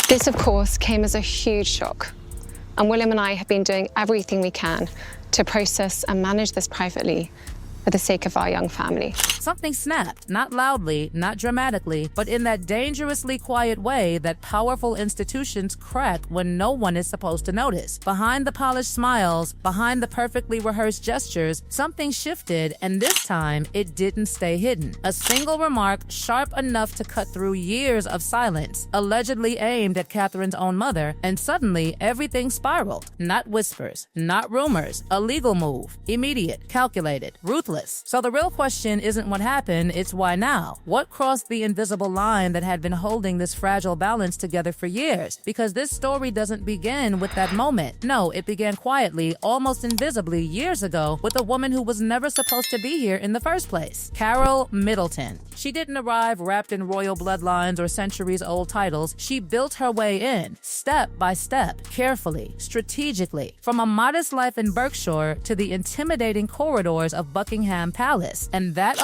This, of course, came as a huge shock, and William and I have been doing everything we can to process and manage this privately for the sake of our young family. Something snapped, not loudly, not dramatically, but in that dangerously quiet way that powerful institutions crack when no one is supposed to notice. Behind the polished smiles, behind the perfectly rehearsed gestures, something shifted, and this time it didn't stay hidden. A single remark sharp enough to cut through years of silence, allegedly aimed at Catherine's own mother, and suddenly everything spiraled. Not whispers, not rumors, a legal move, immediate, calculated, ruthless. So the real question isn't what happened, it's why now? What crossed the invisible line that had been holding this fragile balance together for years? Because this story doesn't begin with that moment. No, it began quietly, almost invisibly, years ago with a woman who was never supposed to be here in the first place. Carol Middleton. She didn't arrive wrapped in royal bloodlines or centuries-old titles. She built her way in, step by step, carefully, strategically, from a modest life in Berkshire to the intimidating corridors of Buckingham Palace. And that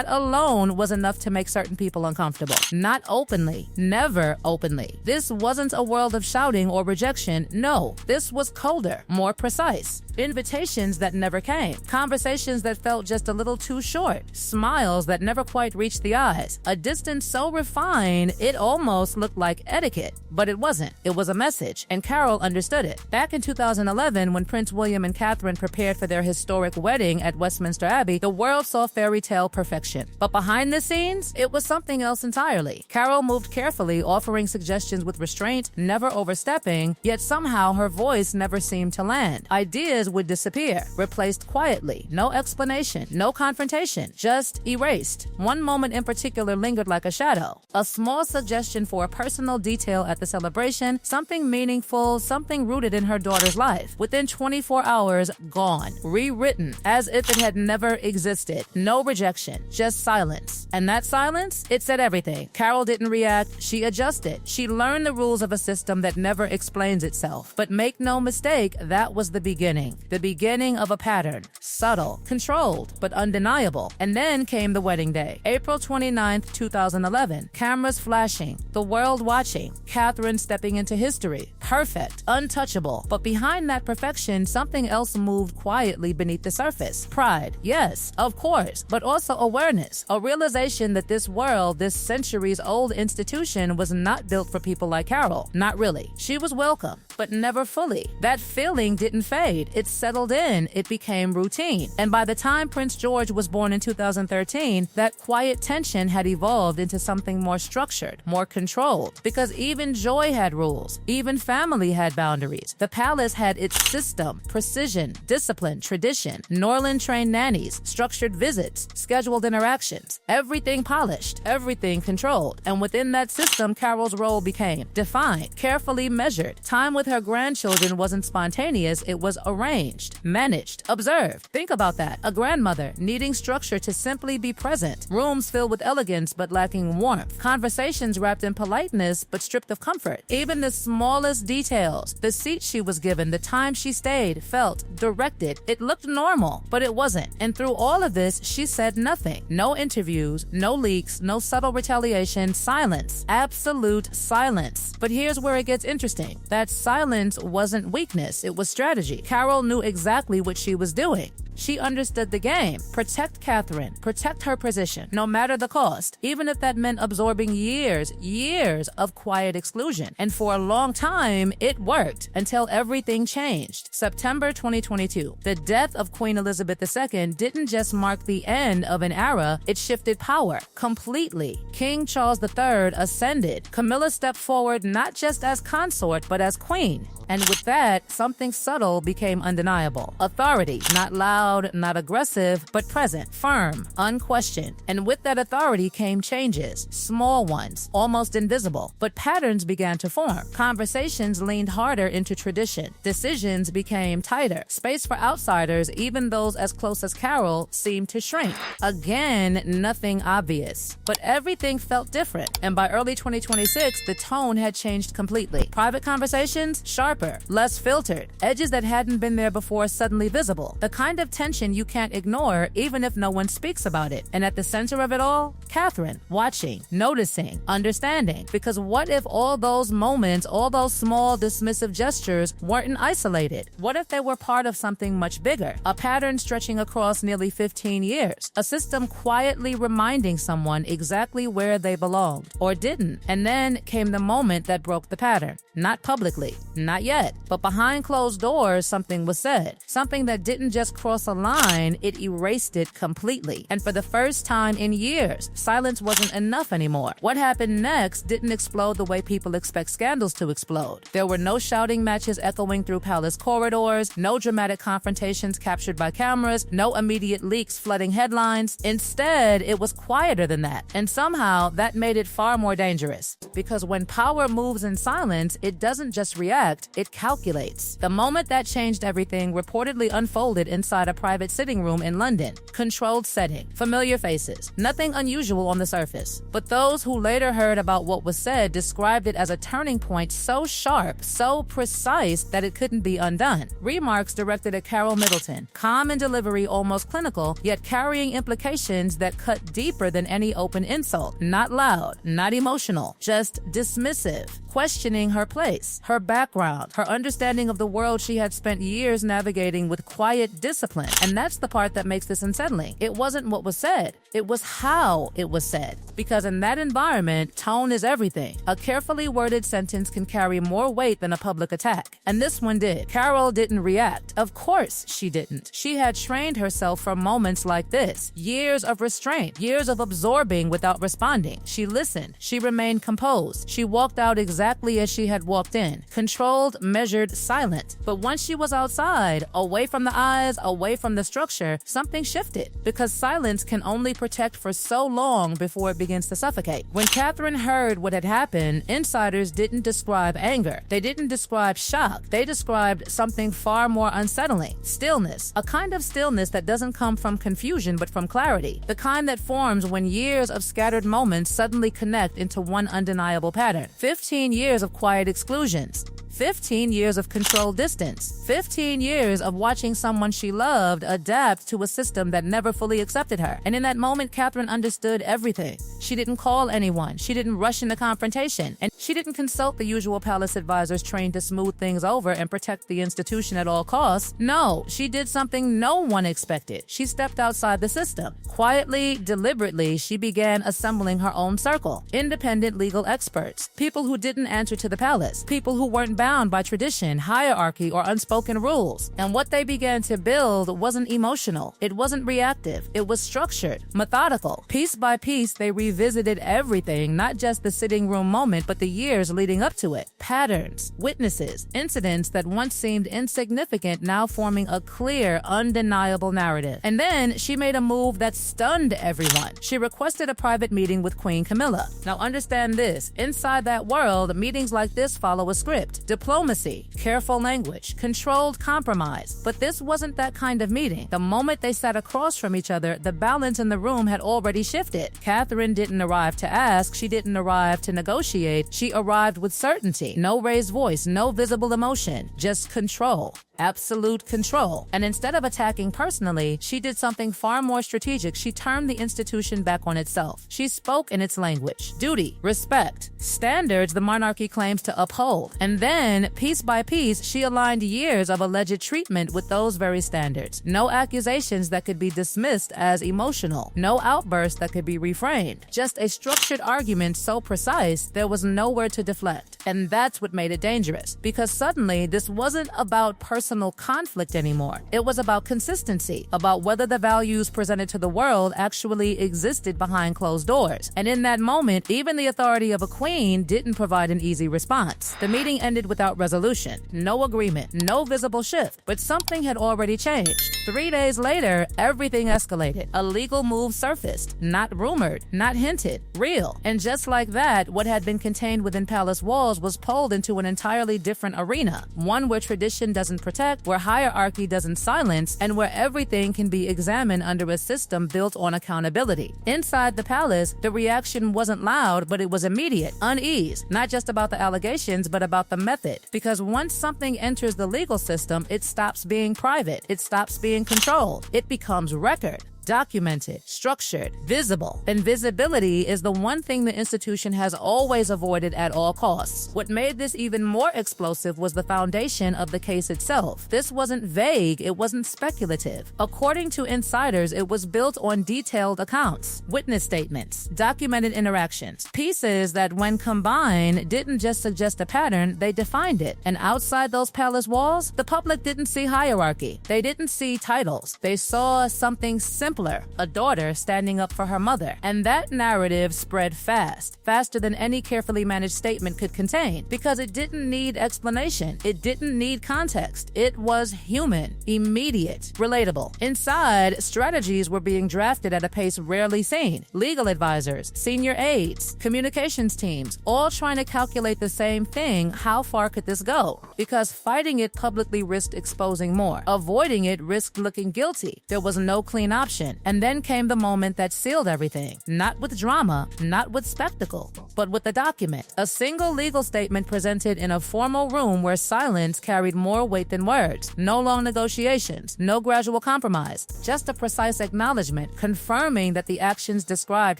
alone was enough to make certain people uncomfortable. Not openly, never openly. This wasn't a world of shouting or rejection. No, this was colder, more precise. Invitations that never came. Conversations that felt just a little too short. Smiles that never quite reached the eyes. A distance so refined, it almost looked like etiquette. But it wasn't. It was a message, and Carol understood it. Back in 2011, when Prince William and Catherine prepared for their historic wedding at Westminster Abbey, the world saw fairy tale perfection. But behind the scenes, it was something else entirely. Carol moved carefully, offering suggestions with restraint, never overstepping, yet somehow her voice never seemed to land. Ideas would disappear, replaced quietly. No explanation, no confrontation, just erased. One moment in particular lingered like a shadow. A small suggestion for a personal detail at the celebration, something meaningful, something rooted in her daughter's life. Within 24 hours, gone. Rewritten, as if it had never existed. No rejection, just silence. And that silence, it said everything. Carol didn't react, she adjusted. She learned the rules of a system that never explains itself. But make no mistake, that was the beginning. The beginning of a pattern. Subtle, controlled, but undeniable. And then came the wedding day. April 29th, 2011. Cameras flashing. The world watching. Catherine stepping into history. Perfect. Untouchable. But behind that perfection, something else moved quietly beneath the surface. Pride. Yes, of course. But also awareness. A realization that this world, this centuries-old institution, was not built for people like Carol. Not really. She was welcome, but never fully. That feeling didn't fade. It settled in. It became routine. And by the time Prince George was born in 2013, that quiet tension had evolved into something more structured, more controlled. Because even joy had rules. Even family had boundaries. The palace had its system, precision, discipline, tradition, Norland-trained nannies, structured visits, scheduled interactions. Everything polished, everything controlled. And within that system, Carol's role became defined, carefully measured. Time with her grandchildren wasn't spontaneous, it was arranged, managed, observed. Think about that. A grandmother needing structure to simply be present. Rooms filled with elegance but lacking warmth. Conversations wrapped in politeness but stripped of comfort. Even the smallest details, the seat she was given, the time she stayed, felt, directed. It looked normal, but it wasn't. And through all of this, she said nothing. No interviews, no leaks, no subtle retaliation, silence. Absolute silence. But here's where it gets interesting. That silence wasn't weakness, it was strategy. Carol knew exactly what she was doing. She understood the game. Protect Catherine. Protect her position, no matter the cost, even if that meant absorbing years of quiet exclusion. And for a long time, it worked until everything changed. September 2022. The death of Queen Elizabeth II didn't just mark the end of an era, it shifted power completely. King Charles III ascended. Camilla stepped forward not just as consort, but as queen. And with that, something subtle became undeniable. Authority, not loud, not aggressive, but present, firm, unquestioned. And with that authority came changes, small ones, almost invisible. But patterns began to form. Conversations leaned harder into tradition. Decisions became tighter. Space for outsiders, even those as close as Carol, seemed to shrink. Again, nothing obvious. But everything felt different. And by early 2026, the tone had changed completely. Private conversations, sharp sharper, less filtered, edges that hadn't been there before suddenly visible. The kind of tension you can't ignore even if no one speaks about it. And at the center of it all, Catherine, watching, noticing, understanding. Because what if all those moments, all those small dismissive gestures weren't isolated? What if they were part of something much bigger? A pattern stretching across nearly 15 years. A system quietly reminding someone exactly where they belonged or didn't. And then came the moment that broke the pattern. Not publicly, not yet, but behind closed doors, something was said. Something that didn't just cross a line, it erased it completely. And for the first time in years, silence wasn't enough anymore. What happened next didn't explode the way people expect scandals to explode. There were no shouting matches echoing through palace corridors, no dramatic confrontations captured by cameras, no immediate leaks flooding headlines. Instead, it was quieter than that. And somehow, that made it far more dangerous. Because when power moves in silence, it doesn't just react, it calculates. The moment that changed everything reportedly unfolded inside a private sitting room in London. Controlled setting, familiar faces, nothing unusual on the surface. But those who later heard about what was said described it as a turning point so sharp, so precise that it couldn't be undone. Remarks directed at Carol Middleton, calm in delivery, almost clinical, yet carrying implications that cut deeper than any open insult. Not loud, not emotional, just dismissive, questioning her place, her background, her understanding of the world she had spent years navigating with quiet discipline. And that's the part that makes this unsettling. It wasn't what was said, it was how it was said. Because in that environment, tone is everything. A carefully worded sentence can carry more weight than a public attack. And this one did. Carol didn't react. Of course she didn't. She had trained herself for moments like this. Years of restraint, years of absorbing without responding. She listened. She remained composed. She walked out exactly as she had walked in. Controlled, measured, silent. But once she was outside, away from the eyes, away from the structure, something shifted. Because silence can only protect for so long before it begins to suffocate. When Catherine heard what had happened, insiders didn't describe anger. They didn't describe shock. They described something far more unsettling. Stillness. A kind of stillness that doesn't come from confusion but from clarity. The kind that forms when years of scattered moments suddenly connect into one undeniable pattern. 15 years of quiet exclusions. 15 years of controlled distance. 15 years of watching someone she loved adapt to a system that never fully accepted her. And in that moment, Catherine understood everything. She didn't call anyone. She didn't rush into confrontation. And she didn't consult the usual palace advisors trained to smooth things over and protect the institution at all costs. No, she did something no one expected. She stepped outside the system. Quietly, deliberately, she began assembling her own circle. Independent legal experts. People who didn't answer to the palace. People who weren't bound by tradition, hierarchy, or unspoken rules. And what they began to build wasn't emotional. It wasn't reactive. It was structured, methodical. Piece by piece, they revisited everything, not just the sitting room moment, but the years leading up to it. Patterns, witnesses, incidents that once seemed insignificant now forming a clear, undeniable narrative. And then she made a move that stunned everyone. She requested a private meeting with Queen Camilla. Now understand this, inside that world, meetings like this follow a script. Diplomacy, careful language, controlled compromise. But this wasn't that kind of meeting. The moment they sat across from each other, the balance in the room had already shifted. Catherine didn't arrive to ask, she didn't arrive to negotiate, she arrived with certainty. No raised voice, no visible emotion, just control. Absolute control. And instead of attacking personally, she did something far more strategic. She turned the institution back on itself. She spoke in its language. Duty, respect, standards the monarchy claims to uphold. And then, piece by piece, she aligned years of alleged treatment with those very standards. No accusations that could be dismissed as emotional. No outbursts that could be reframed. Just a structured argument so precise, there was nowhere to deflect. And that's what made it dangerous. Because suddenly, this wasn't about personal conflict anymore. It was about consistency, about whether the values presented to the world actually existed behind closed doors. And in that moment, even the authority of a queen didn't provide an easy response. The meeting ended without resolution, no agreement, no visible shift, but something had already changed. 3 days later, everything escalated. A legal move surfaced, not rumored, not hinted, real. And just like that, what had been contained within palace walls walls was pulled into an entirely different arena, one where tradition doesn't protect, where hierarchy doesn't silence, and where everything can be examined under a system built on accountability. Inside the palace, the reaction wasn't loud, but it was immediate, unease, not just about the allegations, but about the method. Because once something enters the legal system, it stops being private, it stops being controlled, it becomes record. Documented, structured, visible. And visibility is the one thing the institution has always avoided at all costs. What made this even more explosive was the foundation of the case itself. This wasn't vague, it wasn't speculative. According to insiders, it was built on detailed accounts, witness statements, documented interactions, pieces that when combined didn't just suggest a pattern, they defined it. And outside those palace walls, the public didn't see hierarchy. They didn't see titles. They saw something simpler, a daughter standing up for her mother. And that narrative spread fast, faster than any carefully managed statement could contain, because it didn't need explanation. It didn't need context. It was human, immediate, relatable. Inside, strategies were being drafted at a pace rarely seen. Legal advisors, senior aides, communications teams, all trying to calculate the same thing: how far could this go? Because fighting it publicly risked exposing more. Avoiding it risked looking guilty. There was no clean option. And then came the moment that sealed everything. Not with drama, not with spectacle, but with the document. A single legal statement presented in a formal room where silence carried more weight than words. No long negotiations, no gradual compromise, just a precise acknowledgement confirming that the actions described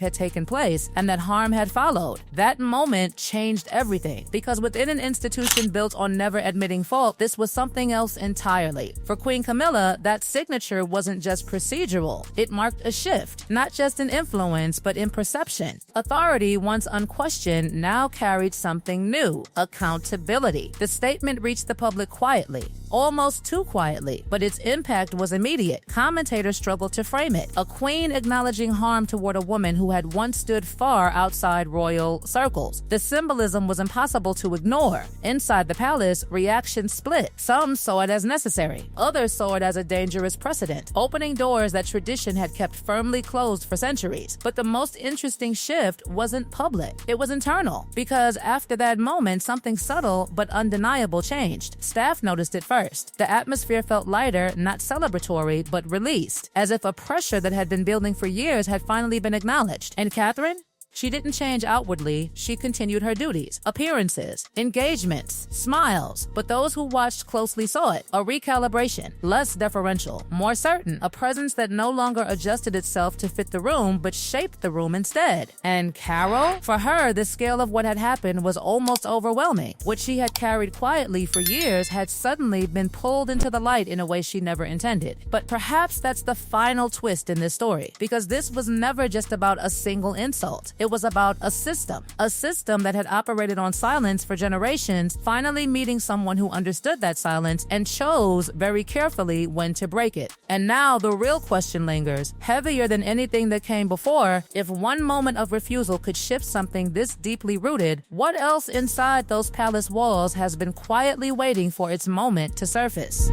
had taken place and that harm had followed. That moment changed everything, because within an institution built on never admitting fault, this was something else entirely. For Queen Camilla, that signature wasn't just procedural. It marked a shift, not just in influence, but in perception. Authority, once unquestioned, now carried something new: accountability. The statement reached the public quietly, almost too quietly, but its impact was immediate. Commentators struggled to frame it. A queen acknowledging harm toward a woman who had once stood far outside royal circles. The symbolism was impossible to ignore. Inside the palace, reactions split. Some saw it as necessary. Others saw it as a dangerous precedent, opening doors that tradition had kept firmly closed for centuries. But the most interesting shift wasn't public. It was internal, because after that moment, something subtle but undeniable changed. Staff noticed it first. The atmosphere felt lighter, not celebratory, but released, as if a pressure that had been building for years had finally been acknowledged. And Catherine? She didn't change outwardly, she continued her duties, appearances, engagements, smiles, but those who watched closely saw it. A recalibration, less deferential, more certain, a presence that no longer adjusted itself to fit the room, but shaped the room instead. And Carol? For her, the scale of what had happened was almost overwhelming. What she had carried quietly for years had suddenly been pulled into the light in a way she never intended. But perhaps that's the final twist in this story, because this was never just about a single insult. It was about a system that had operated on silence for generations, finally meeting someone who understood that silence and chose very carefully when to break it. And now the real question lingers, heavier than anything that came before. If one moment of refusal could shift something this deeply rooted, what else inside those palace walls has been quietly waiting for its moment to surface?